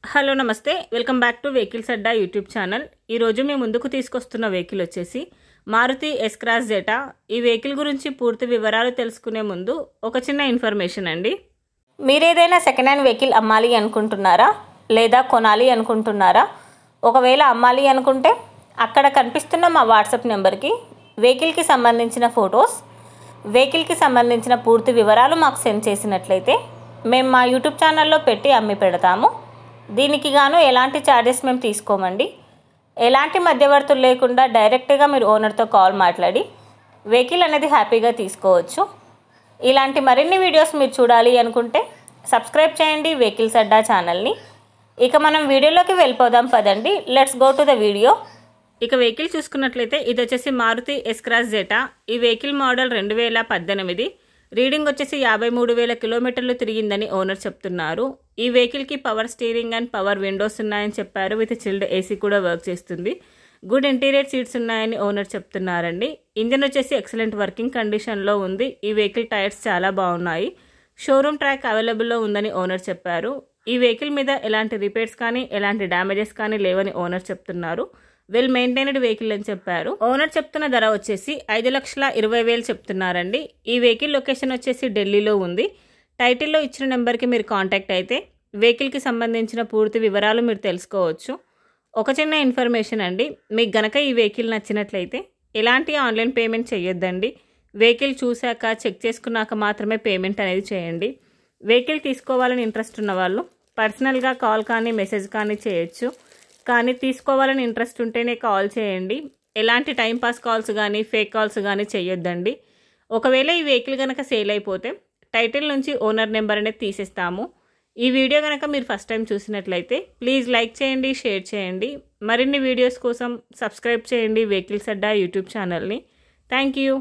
Hello నమస్తే welcome back to vehicles Adda YouTube channel. ఈరోజు మేము ముందుకు తీసుకొస్తున్న వెహికల్ వచ్చేసి మారుతి ఎస్ క్రాస్ జెటా. ఈ వెహికల్ గురించి పూర్తి వివరాలు తెలుసుకునే ముందు ఒక చిన్న ఇన్ఫర్మేషన్ అండి. మీరు ఏదైనా సెకండ్ హ్యాండ్ వెహికల్ అమ్మాలి అనుకుంటున్నారా లేదా కొనాలి అనుకుంటున్నారా? ఒకవేళ అమ్మాలి అనుకుంటే అక్కడ కనిపిస్తున్న మా వాట్సాప్ నెంబర్కి వెహికల్కి సంబంధించిన ఫొటోస్, వెహికల్కి సంబంధించిన పూర్తి వివరాలు మాకు సెండ్ చేసినట్లయితే మేము మా యూట్యూబ్ ఛానల్లో పెట్టి అమ్మి పెడతాము. దీనికి గాను ఎలాంటి ఛార్జెస్ మేము తీసుకోమండి. ఎలాంటి మధ్యవర్తులు లేకుండా డైరెక్ట్గా మీరు ఓనర్తో కాల్ మాట్లాడి వెహికల్ అనేది హ్యాపీగా తీసుకోవచ్చు. ఇలాంటి మరిన్ని వీడియోస్ మీరు చూడాలి అనుకుంటే సబ్స్క్రైబ్ చేయండి వెహికల్స్ అడ్డా ఛానల్ని. ఇక మనం వీడియోలోకి వెళ్ళిపోదాం పదండి. Let's go to the video. ఇక వెహికల్ చూసుకున్నట్లయితే ఇది వచ్చేసి మారుతి ఎస్ క్రాస్ జెటా. ఈ వెహికల్ మోడల్ 2018. రీడింగ్ వచ్చేసి 53,000 కిలోమీటర్లు తిరిగిందని ఓనర్ చెప్తున్నారు. ఈ వెహికల్కి power steering and power Windows ఉన్నాయని చెప్పారు. విత్ చిల్డ్ ఏసీ కూడా వర్క్ చేస్తుంది. గుడ్ ఇంటీరియర్ సీట్స్ ఉన్నాయని ఓనర్ చెప్తున్నారండి. ఇంజన్ వచ్చేసి ఎక్సలెంట్ వర్కింగ్ కండిషన్లో ఉంది. ఈ వెహికల్ టైర్స్ చాలా బాగున్నాయి. షోరూమ్ ట్రాక్ అవైలబుల్లో ఉందని ఓనర్ చెప్పారు. ఈ వెహికల్ మీద ఎలాంటి రిపేర్స్ కానీ ఎలాంటి డ్యామేజెస్ కానీ లేవని ఓనర్ చెప్తున్నారు. వెల్ మెయింటైన్డ్ వెహికల్ అని చెప్పారు. ఓనర్ చెప్తున్న ధర వచ్చేసి 5,20,000 చెప్తున్నారండి. ఈ వెహికల్ లొకేషన్ వచ్చేసి ఢిల్లీలో ఉంది. టైటిల్లో ఇచ్చిన నెంబర్కి మీరు కాంటాక్ట్ అయితే వెహికల్కి సంబంధించిన పూర్తి వివరాలు మీరు తెలుసుకోవచ్చు. ఒక చిన్న ఇన్ఫర్మేషన్ అండి, మీకు గనక ఈ వెహికల్ నచ్చినట్లయితే ఎలాంటి ఆన్లైన్ పేమెంట్ చేయొద్దండి. వెహికల్ చూశాక చెక్ చేసుకున్నాక మాత్రమే పేమెంట్ అనేది చేయండి. వెహికల్ తీసుకోవాలని ఇంట్రెస్ట్ ఉన్న వాళ్ళు పర్సనల్గా కాల్ కానీ మెసేజ్ కానీ చేయొచ్చు. కానీ తీసుకోవాలని ఇంట్రెస్ట్ ఉంటేనే కాల్ చేయండి. ఎలాంటి టైంపాస్ కాల్స్ కానీ ఫేక్ కాల్స్ కానీ చేయొద్దండి. ఒకవేళ ఈ వెహికల్ కనుక సేల్ అయిపోతే టైటిల్ నుంచి ఓనర్ నెంబర్ అనేది తీసేస్తాము. ఈ వీడియో కనుక మీరు ఫస్ట్ టైం చూసినట్లయితే ప్లీజ్ లైక్ చేయండి, షేర్ చేయండి. మరిన్ని వీడియోస్ కోసం సబ్స్క్రైబ్ చేయండి వెహికల్స్ అడ్డా యూట్యూబ్ ఛానల్ని. Thank you.